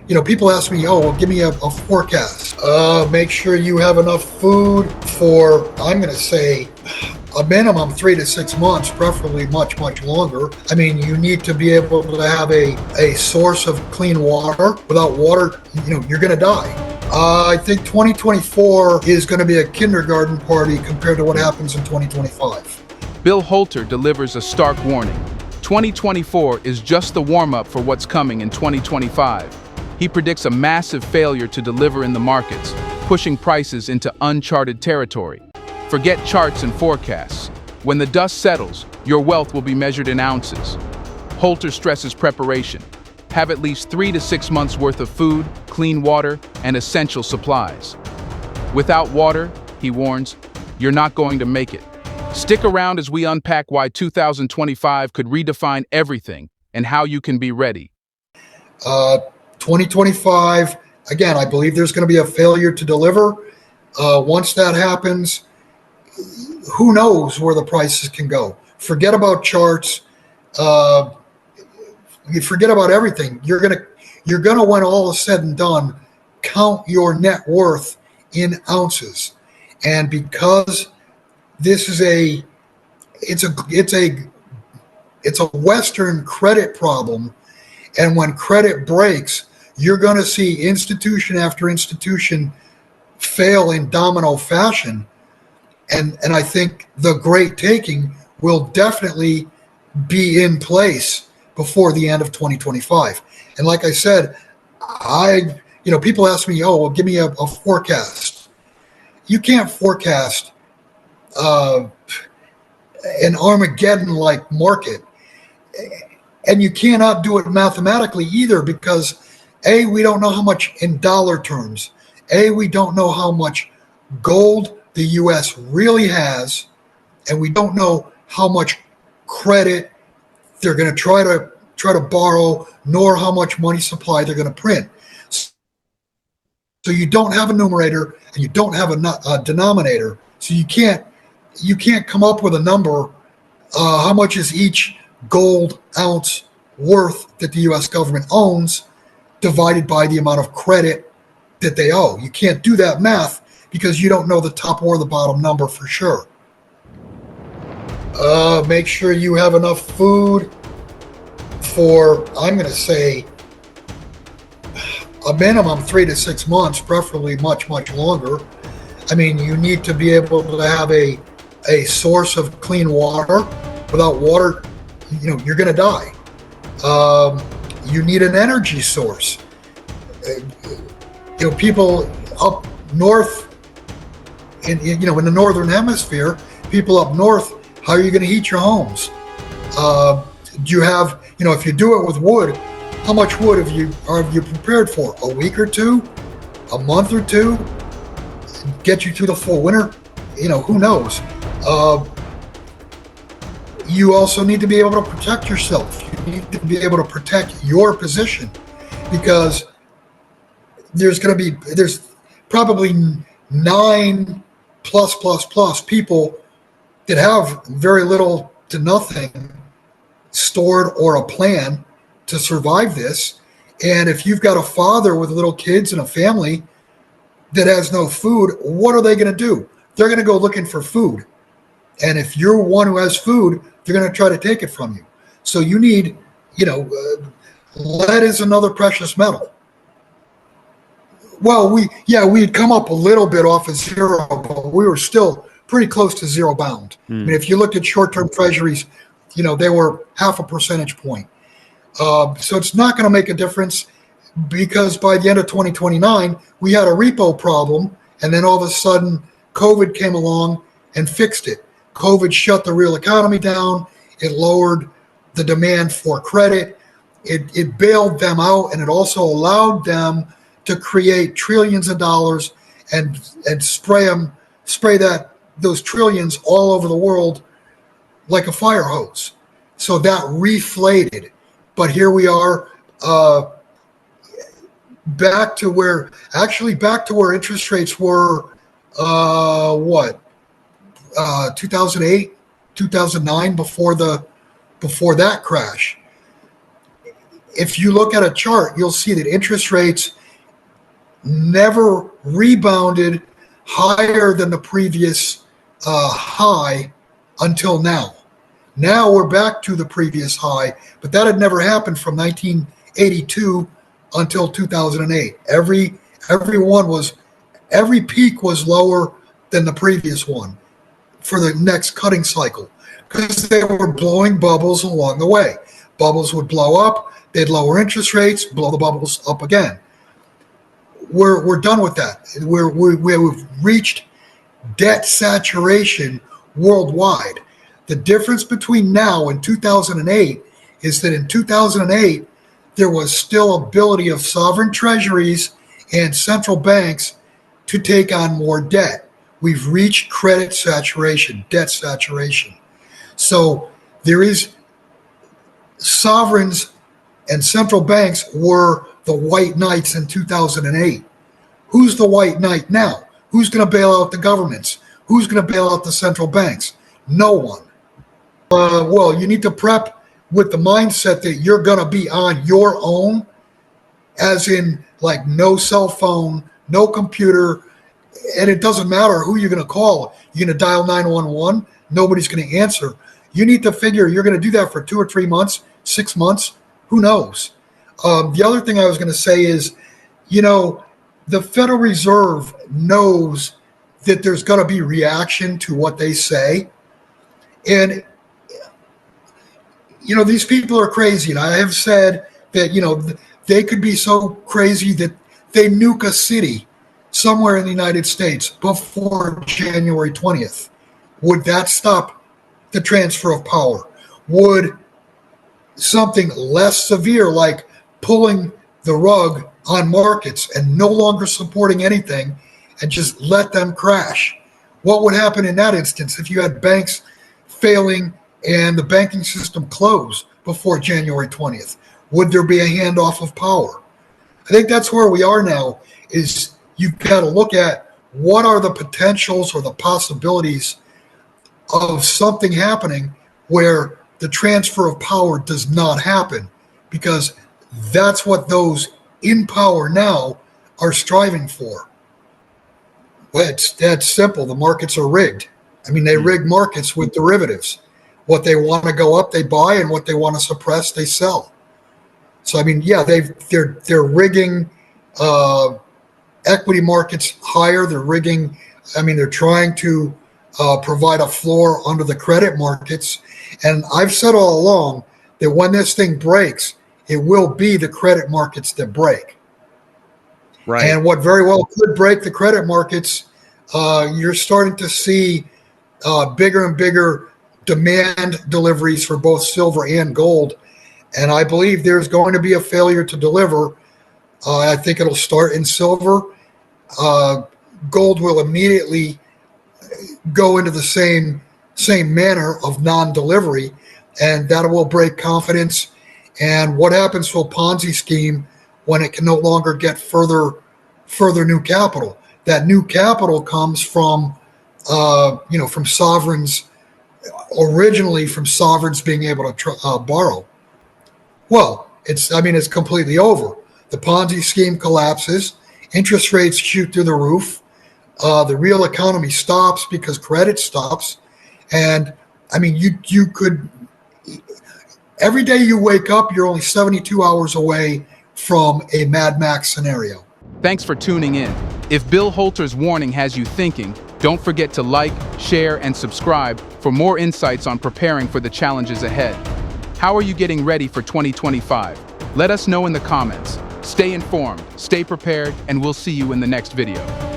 People ask me, oh, well, give me a forecast. Make sure you have enough food for, I'm going to say, a minimum 3 to 6 months, preferably much, much longer. I mean, you need to be able to have a source of clean water. Without water, you're going to die. I think 2024 is going to be a kindergarten party compared to what happens in 2025. Bill Holter delivers a stark warning. 2024 is just the warm-up for what's coming in 2025. He predicts a massive failure to deliver in the markets, pushing prices into uncharted territory. Forget charts and forecasts. When the dust settles, your wealth will be measured in ounces. Holter stresses preparation. Have at least 3 to 6 months worth of food, clean water, and essential supplies. Without water, he warns, you're not going to make it. Stick around as we unpack why 2025 could redefine everything and how you can be ready. 2025, again, I believe there's going to be a failure to deliver. Once that happens, who knows where the prices can go? Forget about charts. You forget about everything. You're gonna, when all is said and done, count your net worth in ounces. And because this is it's a Western credit problem, and when credit breaks, you're going to see institution after institution fail in domino fashion. And I think the great taking will definitely be in place before the end of 2025. And like I said, people ask me, oh, well, give me a forecast. You can't forecast an Armageddon-like market. And you cannot do it mathematically either because, A, we don't know how much in dollar terms. A, we don't know how much gold the U.S. really has, and we don't know how much credit they're going to try to borrow, nor how much money supply they're going to print. So you don't have a numerator and you don't have a denominator. So you can't come up with a number. How much is each gold ounce worth that the U.S. government owns divided by the amount of credit that they owe? You can't do that math because you don't know the top or the bottom number for sure. Make sure you have enough food for, I'm going to say, a minimum 3 to 6 months, preferably much, much longer. I mean, you need to be able to have a source of clean water. Without water, you're going to die. You need an energy source. People up north, in the northern hemisphere, people up north, how are you going to heat your homes? Do you have, if you do it with wood, how much wood are you prepared for? A week or two? A month or two? Get you through the full winter? Who knows? You also need to be able to protect yourself. You need to be able to protect your position because there's probably 9 plus people that have very little to nothing stored or a plan to survive this. And if you've got a father with little kids and a family that has no food, what are they going to do? They're going to go looking for food. And if you're one who has food, they're going to try to take it from you. So you need, lead is another precious metal. Well, we had come up a little bit off of zero, but we were still pretty close to zero bound. I mean, if you looked at short-term treasuries, they were half a percentage point. So it's not going to make a difference because by the end of 2029, we had a repo problem, and then all of a sudden, COVID came along and fixed it. COVID shut the real economy down. It lowered the demand for credit. It bailed them out, and it also allowed them to create trillions of dollars and spray those trillions all over the world like a fire hose. So that reflated. But here we are back to where interest rates were 2008, 2009 before that crash. if you look at a chart, you'll see that interest rates never rebounded higher than the previous high until now. Now we're back to the previous high, but that had never happened from 1982 until 2008. Every peak was lower than the previous one for the next cutting cycle, because they were blowing bubbles along the way. Bubbles would blow up, they'd lower interest rates, blow the bubbles up again. We're done with that. We've reached debt saturation worldwide. The difference between now and 2008 is that in 2008, there was still ability of sovereign treasuries and central banks to take on more debt. We've reached credit saturation, debt saturation. So there is sovereigns and central banks were the white knights in 2008. Who's the white knight now? Who's going to bail out the governments? Who's going to bail out the central banks? No one. Well, you need to prep with the mindset that you're going to be on your own, as in like no cell phone, no computer, and it doesn't matter who you're going to call. You're going to dial 911, nobody's going to answer. You need to figure you're going to do that for 2 or 3 months, 6 months, who knows? The other thing I was going to say is, the Federal Reserve knows that there's going to be reaction to what they say. And, these people are crazy. And I have said that, they could be so crazy that they nuke a city somewhere in the United States before January 20th. Would that stop the transfer of power? Would something less severe, like pulling the rug on markets and no longer supporting anything and just let them crash, what would happen in that instance if you had banks failing and the banking system closed before January 20th? Would there be a handoff of power? I think that's where we are now, is you've got to look at what are the potentials or the possibilities of something happening where the transfer of power does not happen, because that's what those in power now are striving for. Well, it's that simple. The markets are rigged. I mean, they rig markets with derivatives. What they want to go up, they buy, and what they want to suppress, they sell. So, I mean, yeah, they're rigging equity markets higher. They're rigging. I mean, they're trying to provide a floor under the credit markets. And I've said all along that when this thing breaks, it will be the credit markets that break. Right. And what very well could break the credit markets, you're starting to see bigger and bigger demand deliveries for both silver and gold. And I believe there's going to be a failure to deliver. I think it'll start in silver. Gold will immediately go into the same manner of non-delivery, and that will break confidence. And what happens to a Ponzi scheme when it can no longer get further new capital? That new capital comes from from sovereigns, originally from sovereigns being able to borrow. Well, it's completely over. The Ponzi scheme collapses, interest rates shoot through the roof, the real economy stops because credit stops, and you could. Every day you wake up, you're only 72 hours away from a Mad Max scenario. Thanks for tuning in. If Bill Holter's warning has you thinking, don't forget to like, share, and subscribe for more insights on preparing for the challenges ahead. How are you getting ready for 2025? Let us know in the comments. Stay informed, stay prepared, and we'll see you in the next video.